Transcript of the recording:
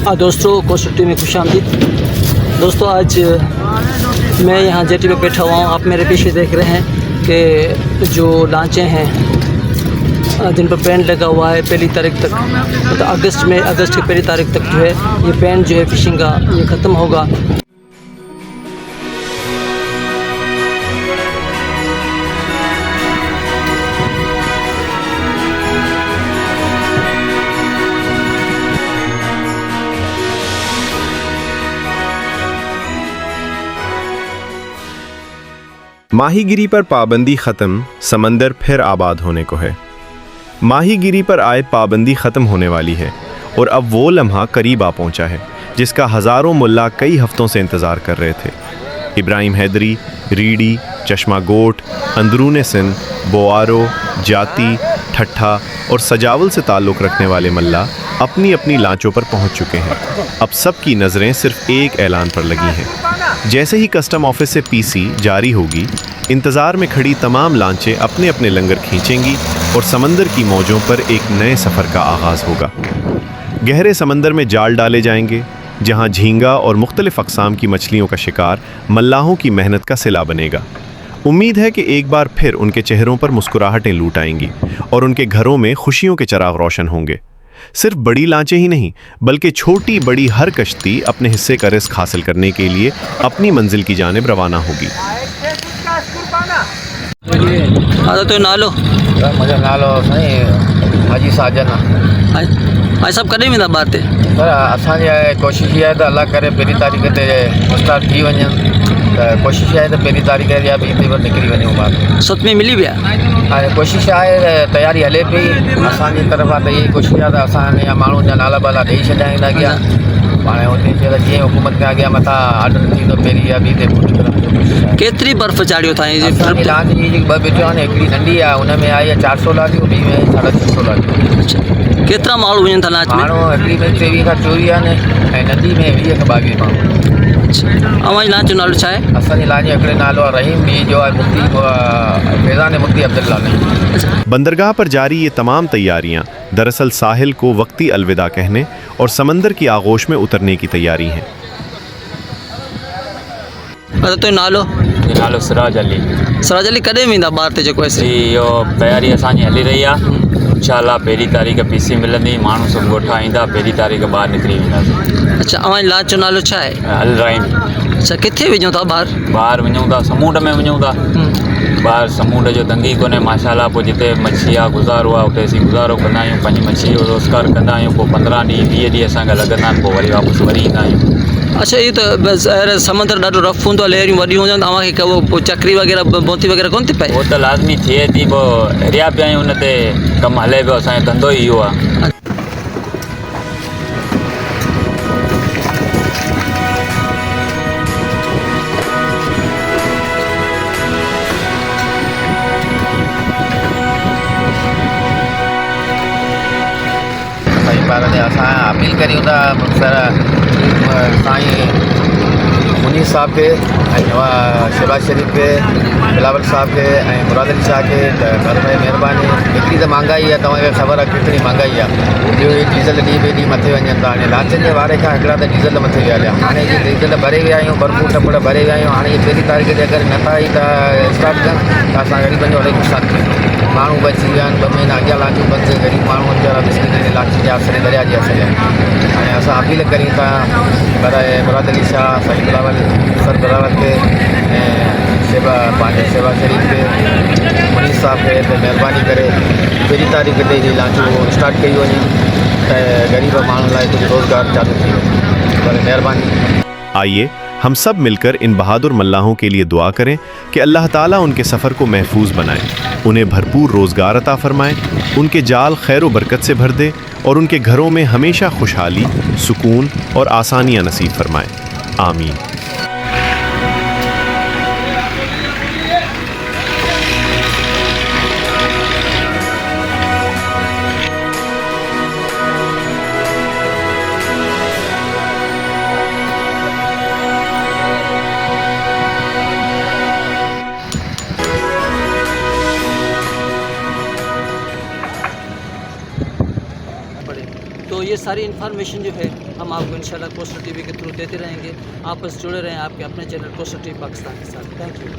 दोस्तों कोशिश में खुश आमदीद। दोस्तों आज मैं यहाँ जेटी पे बैठा हुआ हूँ। आप मेरे पीछे देख रहे हैं कि जो लांचें हैं जिन पर पेंट लगा हुआ है पहली तारीख तक, मतलब अगस्त की पहली तारीख तक जो है ये पेंट जो है फिशिंग का ये ख़त्म होगा। माहीगिरी पर पाबंदी ख़त्म, समंदर फिर आबाद होने को है। माहीगिरी पर आए पाबंदी ख़त्म होने वाली है और अब वो लम्हा करीब आ पहुंचा है जिसका हज़ारों मुल्ला कई हफ्तों से इंतज़ार कर रहे थे। इब्राहिम हैदरी, रीडी, चश्मा गोट, अंदरून सिंध, बोआरो, जाती, ठट्ठा और सजावल से ताल्लुक़ रखने वाले मल्ला अपनी अपनी लांचों पर पहुंच चुके हैं। अब सबकी नज़रें सिर्फ एक ऐलान पर लगी हैं। जैसे ही कस्टम ऑफिस से पीसी जारी होगी, इंतज़ार में खड़ी तमाम लांचें अपने अपने लंगर खींचेंगी और समंदर की मौजों पर एक नए सफ़र का आगाज़ होगा। गहरे समंदर में जाल डाले जाएंगे जहां झींगा और मुख्तलिफ़ अक़साम की मछलियों का शिकार मल्लाहों की मेहनत का सिला बनेगा। उम्मीद है कि एक बार फिर उनके चेहरों पर मुस्कुराहटें लूट आएंगी और उनके घरों में खुशियों के चिराग रोशन होंगे। सिर्फ बड़ी लांचें ही नहीं बल्कि छोटी बड़ी हर कश्ती अपने हिस्से का रिस्क हासिल करने के लिए अपनी मंजिल की जानिब रवाना होगी। तो नालो मुझे नालो साईं हाजी साजन भाई साहब कॾहिं वेंदा ॿार ते? पर असांजी कोशिशि इहा आहे त अलाह करे पहिरीं तारीख़ ते स्टार्ट थी वञनि, त कोशिशि आहे त पहिरीं तारीख़ या ॿी ते निकिरी वञूं ॿार। सच में मिली विया? हाणे कोशिशि आहे, तयारी हले पई असांजी तरफ़ां त इहा कोशिशि आहे त असां माण्हुनि जा नाला बाला ॾेई छॾिया अॻियां। हाणे हुते जीअं हुकूमत खां अॻियां मथां ऑर्डर थींदो पहिरीं या ॿी ते निकिरण। केतिरी बर्फ़ चाढ़ियो था? असांजी लांच जी ॿ बिचूं आहिनि, हिकिड़ी नंढी आहे हुन में आई आहे 400 लाखियूं, ॿी में 650 लाखियूं। केतिरा माण्हू वञनि था लांच में? माण्हू हिकिड़ी में 23 खां 24 आहिनि ऐं नंढी में 20 खां 22 माण्हू। अवांजी लांच जो नालो छा आहे? असांजी लांच जो हिकिड़े नालो आहे रहीम, ॿी जो आहे मुफ्ती फैज़ान मुफ्ती अब्दुल्ला नहीं। बंदरगाह पर जारी ये तमाम तैयारियां दरअसल साहिल को वक्ती अलविदा कहने और समंदर की आगोश में उतरने की तैयारी हैं। तो नालो? नालो सिराज अली। सिराज अली कॾहिं वेंदा ॿार ते जेको जी इहो तयारी असांजी हली रही आहे। इंशाअल्लाह पहिरीं तारीख़ पीसी मिलंदी, माण्हू सभु ॻोठा ईंदा, पहिरीं तारीख़ ॿाहिरि निकिरी वेंदासीं। अच्छा, अवांजी लांच जो नालो छा आहे? अल राइम। अच्छा, किथे वञूं था ॿाहिरि? ॿाहिरि वञूं था समुंड में वञूं था। ॿाहिरि समुंड जो तंगी कोन्हे माशाअल्लाह। पोइ जिते मच्छी आहे गुज़ारो आहे उते असीं गुज़ारो कंदा आहियूं, पंहिंजी मच्छी जो रोज़गार कंदा आहियूं। पोइ 15 ॾींहं 20 ॾींहं असांखे लॻंदा आहिनि, पोइ वरी वापसि वरी ईंदा आहियूं। अच्छा, इहो त समंदर ॾाढो रफ़ हूंदो आहे, लहरियूं वॾियूं हूंदियूं आहिनि, तव्हांखे पोइ चकरी वग़ैरह बोती वग़ैरह कोन थी पए? उहो त लाज़मी थिए थी, पोइ हिरिया पिया आहियूं, हुन ते कमु हले पियो, असांजो धंधो ई इहो आहे। असां अपील करियूं था सर साईं मुनीस साहब खे ऐं शहबाज शरीफ खे, बिलावल साहब खे ऐं मुराद अली शाह खे त घर में महिरबानी। हिकिड़ी त महांगाई आहे, तव्हांखे ख़बर आहे केतिरी महांगाई आहे। ॿियो डीज़ल ॾींहुं ॿिए ॾींहुं मथे वञनि था। हाणे लांचनि जे वारे खां हिकिड़ा त डीज़ल मथे विया हलिया। हाणे जे डीज़ल भरे विया आहियूं, बर्फ़ू टपड़ भरे विया आहियूं। हाणे इहे पहिरीं तारीख़ ते अगरि नथा ई त स्टार्ट कनि त असां ग़रीबनि जो इलाही नुक़सानु थिए। माण्हू बची विया आहिनि, 2 महीना अॻियां लांचूं बंदि, ग़रीब माण्हू वीचारा मिसकिन लांच जे आसिरे दरिया जे आसिरे। हाणे असां अपील करियूं था पर मुराद अली शाह, साईं बिलावल सर बिलावल खे ऐं पंहिंजे शहबाज शरीफ खे, मुनीस साहब खे त महिरबानी करे पहिरीं तारीख़ ते ही लांचूं स्टार्ट कई वञे त ग़रीब माण्हुनि लाइ कुझु रोज़गार चालू थी वञे। पर महिरबानी। आइए हम सब मिलकर इन बहादुर मल्लाहों के लिए दुआ करें कि अल्लाह ताला उनके सफ़र को महफूज बनाए, उन्हें भरपूर रोज़गार अता फरमाए, उनके जाल खैर व बरकत से भर दे और उनके घरों में हमेशा खुशहाली, सुकून और आसानियाँ नसीब फरमाए। आमीन। तो ये सारी इन्फॉर्मेशन जो है हम आपको इंशाल्लाह कोस्टर टीवी के थ्रू देते रहेंगे। आप बस जुड़े रहें आपके अपने चैनल कोस्टर टीवी पाकिस्तान के साथ। Thank you.